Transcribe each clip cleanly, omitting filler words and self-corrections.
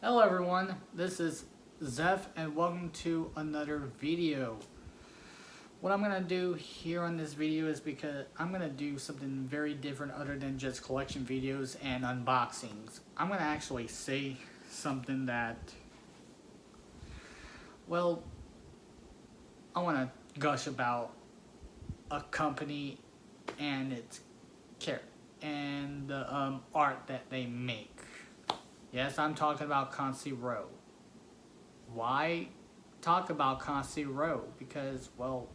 Hello everyone, this is Zeph and welcome to another video. What I'm going to do here on this video is because I'm going to do something very different other than just collection videos and unboxings. I'm going to actually say something that, well, I want to gush about a company and its character and the art that they make. Yes, I'm talking about Constancy Roa. Why talk about Constancy Roa? Because, well,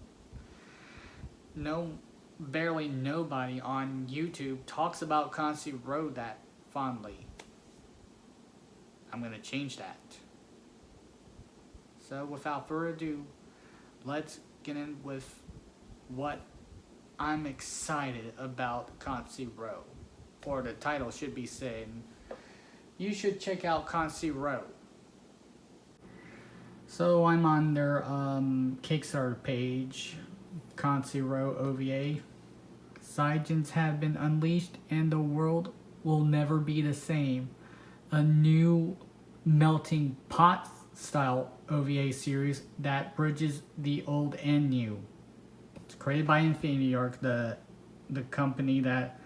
barely nobody on YouTube talks about Constancy Roa that fondly. I'm going to change that. So, without further ado, let's get in with what I'm excited about Constancy Roa. Or the title should be saying, you should check out Constancy Roa. So I'm on their Kickstarter page, Constancy Roa OVA. Science have been unleashed and the world will never be the same. A new melting pot style OVA series that bridges the old and new. It's created by Infinity Ark, the company that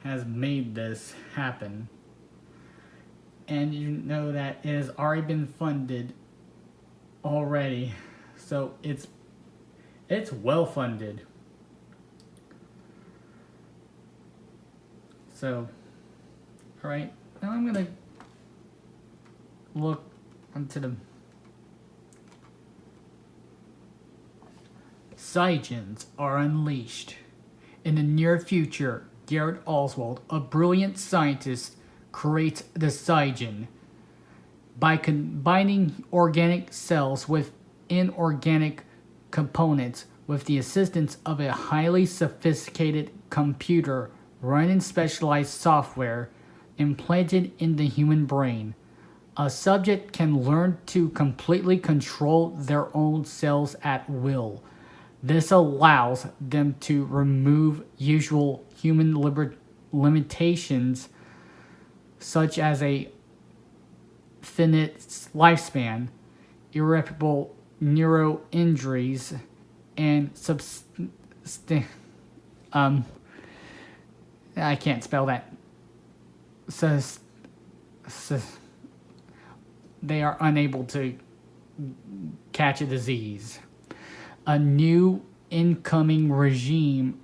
has made this happen. And you know that it has already been funded already, so it's well funded. So, all right, now I'm gonna look onto the Psygens are unleashed. In the near future, Garrett Oswald, a brilliant scientist, creates the Psygen by combining organic cells with inorganic components with the assistance of a highly sophisticated computer running specialized software implanted in the human brain. A subject can learn to completely control their own cells at will. This allows them to remove usual human limitations such as a finite lifespan, irreparable neuro injuries, and I can't spell that. They are unable to catch a disease. A new incoming regime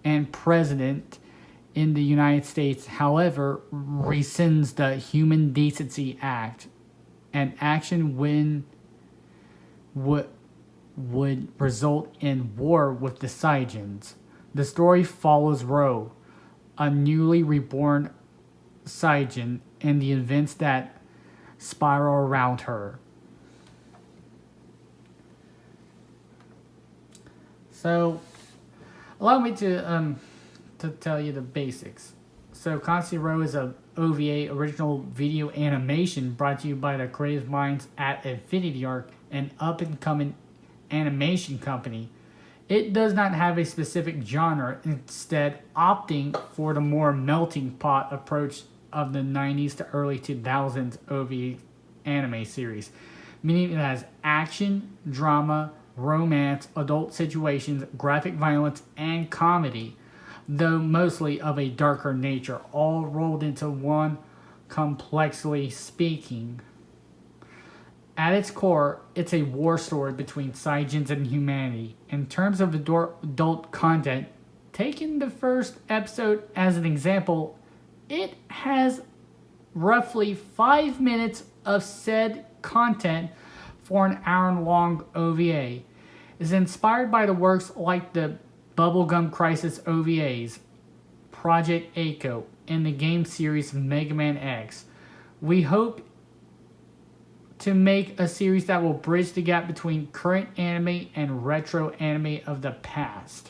and president in the United States, however, rescinds the Human Decency Act, an action would result in war with the Psygens. The story follows Roa, a newly reborn Psygen, and the events that spiral around her. So, allow me to tell you the basics. So Constancy Roa is a OVA original video animation brought to you by the creative minds at Infinity Ark, an up-and-coming animation company. It does not have a specific genre, instead opting for the more melting pot approach of the 90s to early 2000s OVA anime series, meaning it has action, drama, romance, adult situations, graphic violence, and comedy, though mostly of a darker nature, all rolled into one, complexly speaking. At its core, it's a war story between Psygens and humanity. In terms of adult content, taking the first episode as an example, it has roughly 5 minutes of said content for an hour-long OVA. Is inspired by the works like the Bubblegum Crisis OVAs, Project Echo, and the game series Mega Man X. We hope to make a series that will bridge the gap between current anime and retro anime of the past.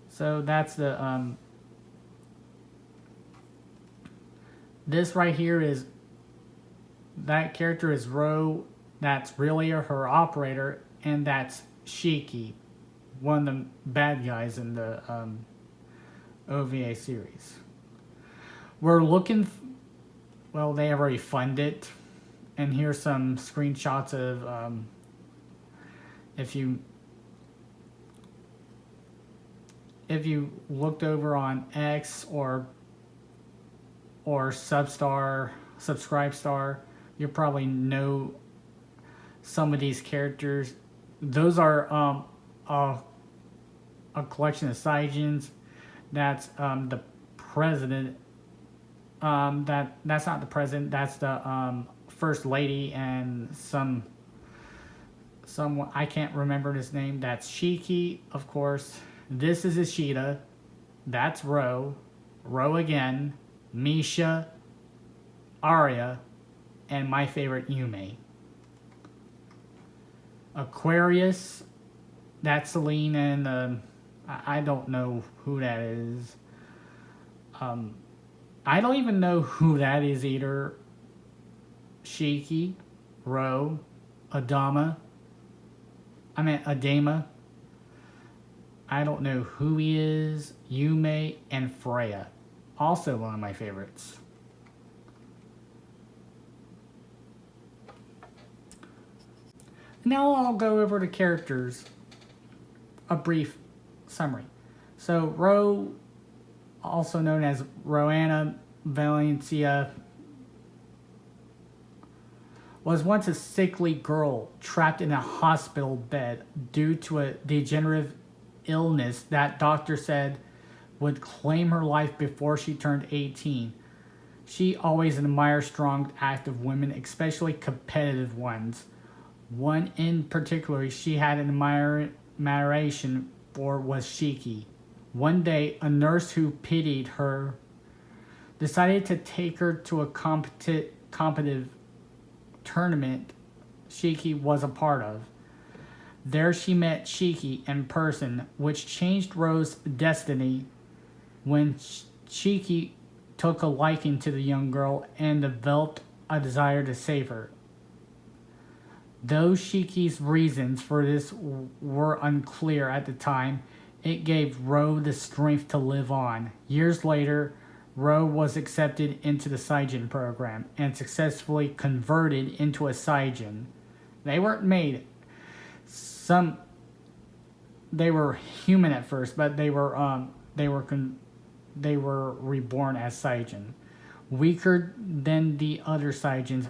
So that's the this right here is, that character is Roa, that's really her operator, and that's Shiki, one of the bad guys in the OVA series. We're looking well, they already fund it. And here's some screenshots of if you looked over on X or Subscribestar, you probably know some of these characters. Those are a collection of Saiyajins. That's the president. That's not the president. That's the first lady and someone I can't remember his name. That's Shiki, of course. This is Ishida. That's Ro. Ro again. Misha. Arya. And my favorite, Yume. Aquarius. That's Celine, and I don't know who that is. I don't even know who that is either. Shiki, Ro, Adama. I don't know who he is. Yume and Freya. Also one of my favorites. Now I'll go over the characters. A brief summary. So Ro, also known as Roanna Valencia, was once a sickly girl trapped in a hospital bed due to a degenerative illness that doctor said would claim her life before she turned 18. She always admired strong, active women, especially competitive ones. One in particular she had an admiration for was Shiki. One day, a nurse who pitied her decided to take her to a competitive tournament Shiki was a part of. There she met Shiki in person, which changed Ro's destiny when Shiki took a liking to the young girl and developed a desire to save her. Though Shiki's reasons for this were unclear at the time, it gave Ro the strength to live on. Years later, Ro was accepted into the Saiyajin program and successfully converted into a Saiyajin. They weren't made. They were human at first, but they were reborn as Saiyajin. Weaker than the other Saiyajins,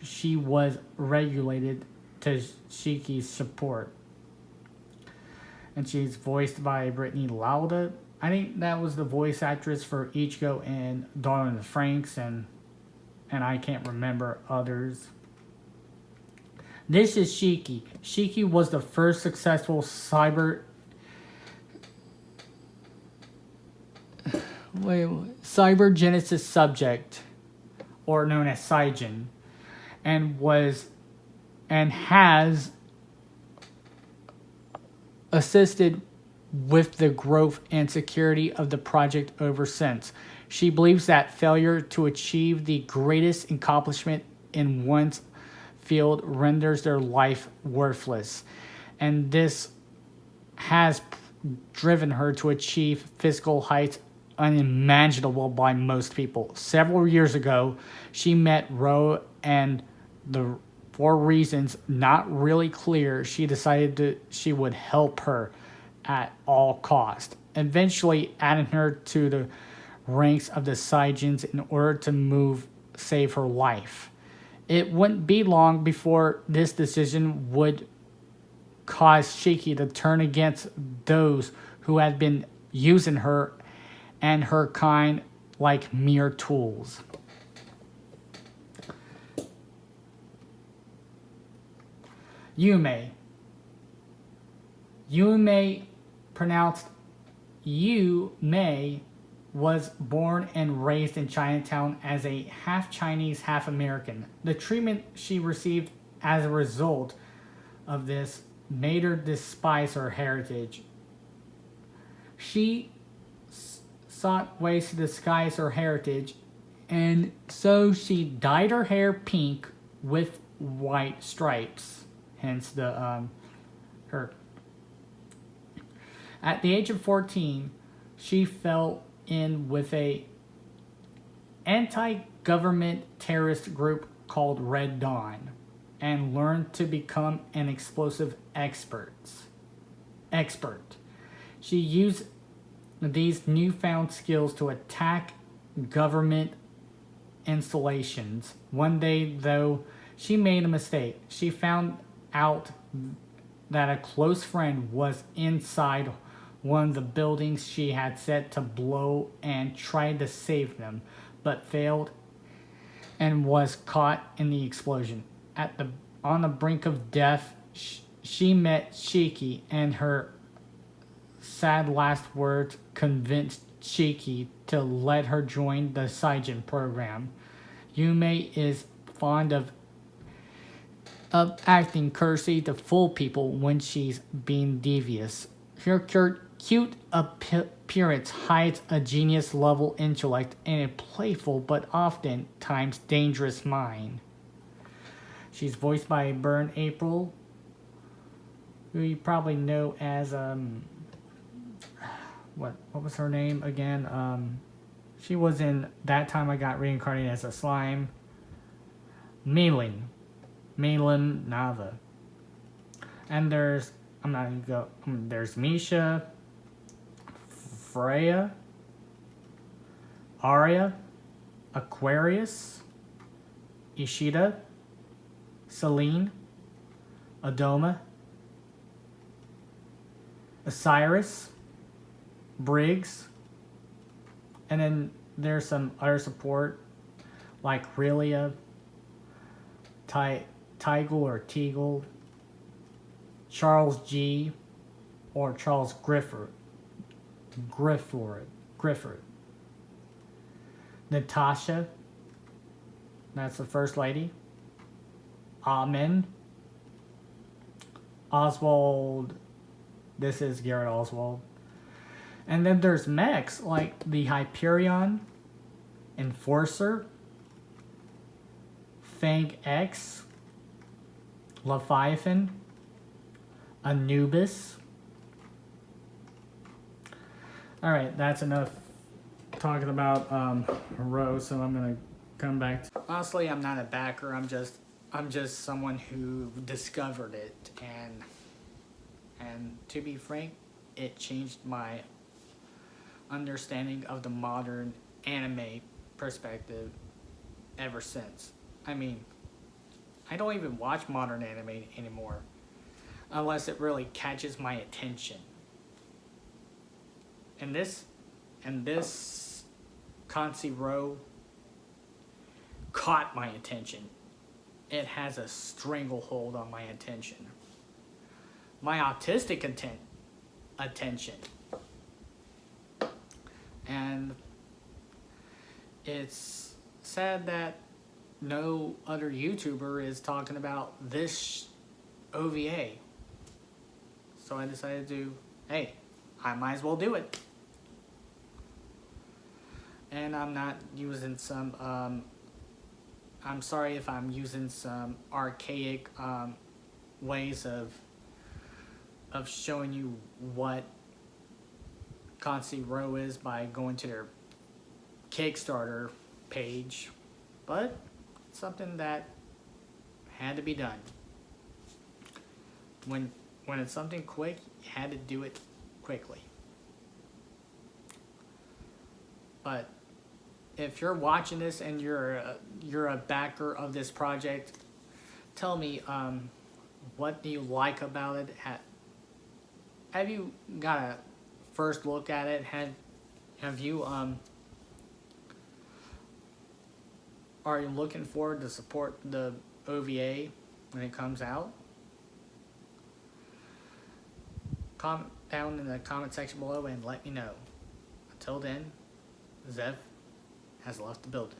she was regulated to Shiki's support. And she's voiced by Brittany Lauda. I think that was the voice actress for Ichigo and Darling the Franxx, and I can't remember others. This is Shiki. Shiki was the first successful cyber genesis subject, or known as Saiyajin, and has assisted with the growth and security of the project ever since. She believes that failure to achieve the greatest accomplishment in one's field renders their life worthless, and this has driven her to achieve physical heights unimaginable by most people. Several years ago, she met Ro, and for reasons not really clear, she decided she would help her at all cost, eventually adding her to the ranks of the Saiyajins in order to save her life. It wouldn't be long before this decision would cause Shiki to turn against those who had been using her and her kind like mere tools. Yume, pronounced Yu-Mei, was born and raised in Chinatown as a half Chinese, half American. The treatment she received as a result of this made her despise her heritage. She sought ways to disguise her heritage, and so she dyed her hair pink with white stripes. Hence her. At the age of 14, she fell in with a anti-government terrorist group called Red Dawn and learned to become an explosive expert. She used these newfound skills to attack government installations. One day, though, she made a mistake. She found out that a close friend was inside one of the buildings she had set to blow and tried to save them, but failed and was caught in the explosion. On the brink of death, she met Shiki, and her sad last words convinced Shiki to let her join the Saijin program. Yume is fond of acting cursy to fool people when she's being devious. Her cute appearance hides a genius-level intellect and a playful but oftentimes dangerous mind. She's voiced by Byrne April, who you probably know as what was her name again? She was in That Time I Got Reincarnated as a Slime. Meilin Nava. And there's there's Misha, Freya, Arya, Aquarius, Ishida, Celine, Adoma, Osiris, Briggs, and then there's some other support like Relia, Teagle or Teagle, Charles G, or Charles Grifford, Natasha, that's the First Lady, Amen, Oswald, this is Garrett Oswald, and then there's mechs like the Hyperion, Enforcer, Fang X, Leviathan, Anubis. Alright, that's enough talking about Roe, so I'm gonna come back to... Honestly, I'm not a backer, I'm just someone who discovered it, and to be frank, it changed my understanding of the modern anime perspective ever since. I mean, I don't even watch modern anime anymore unless it really catches my attention. And this Constancy Roa caught my attention. It has a stranglehold on my attention. My autistic attention. And it's sad that no other YouTuber is talking about this OVA. So I decided to, hey, I might as well do it. And I'm not using some, I'm sorry if I'm using some archaic ways of showing you what Constancy Roa is by going to their Kickstarter page, but it's something that had to be done. When it's something quick, you had to do it quickly. But if you're watching this and you're a backer of this project, tell me what do you like about it? Have you got a first look at it? Have you are you looking forward to support the OVA when it comes out? Comment down in the comment section below and let me know. Until then, Zev has left the building.